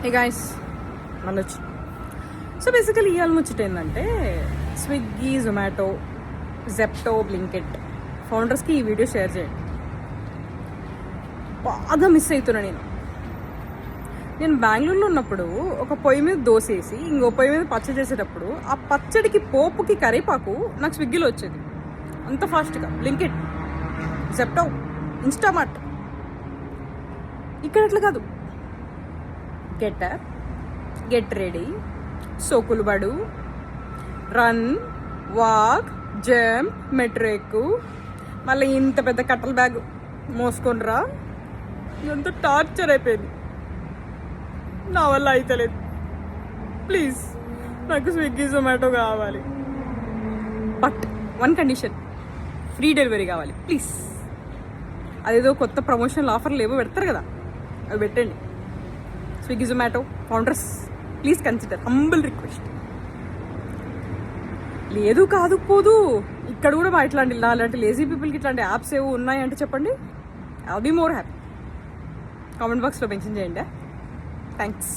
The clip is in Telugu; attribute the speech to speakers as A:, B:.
A: హే గాయ్స్, మళ్ళీ వచ్చి. సో బేసికలీ ఇవాళ ముచ్చట ఏంటంటే, స్విగ్గీ, జొమాటో, జెప్టో, బ్లింకిట్ ఫౌండర్స్కి ఈ వీడియో షేర్ చేయండి. బాగా మిస్ అవుతున్నా నేను బెంగళూరులో ఉన్నప్పుడు ఒక పొయ్యి మీద దోశ వేసి ఇంకో పొయ్యి మీద పచ్చడి చేసేటప్పుడు ఆ పచ్చడికి పోపుకి కరివేపాకు నాకు స్విగ్గీలో వచ్చేది అంత ఫాస్ట్గా. Blinkit, Zepto, Instamart. ఇక్కడ అట్లా కాదు. గెట్ అప్, గెట్ రెడీ, సోకులుబడు, రన్, వాక్, జంప్, మెట్రో ఎక్కు, మళ్ళీ ఇంత పెద్ద కట్టల బ్యాగ్ మోసుకొని రా. ఇదంతా టార్చర్ అయిపోయింది. నా వల్ల అయితలేదు. ప్లీజ్ నాకు స్విగ్గీ, జొమాటో కావాలి. But one condition, free delivery కావాలి ప్లీజ్. అదేదో కొత్త ప్రమోషనల్ ఆఫర్లు ఏవో పెడతారు కదా, అవి పెట్టండి. Swiggy, Zomato founders please consider, humble request. లేదు కాదు పోదు, ఇక్కడ కూడా మా అలాంటి లేజీ పీపుల్కి ఇట్లాంటి యాప్స్ ఏవో ఉన్నాయంటే చెప్పండి. I'll be more happy. Comment బాక్స్లో మెన్షన్ చేయండి. థ్యాంక్స్.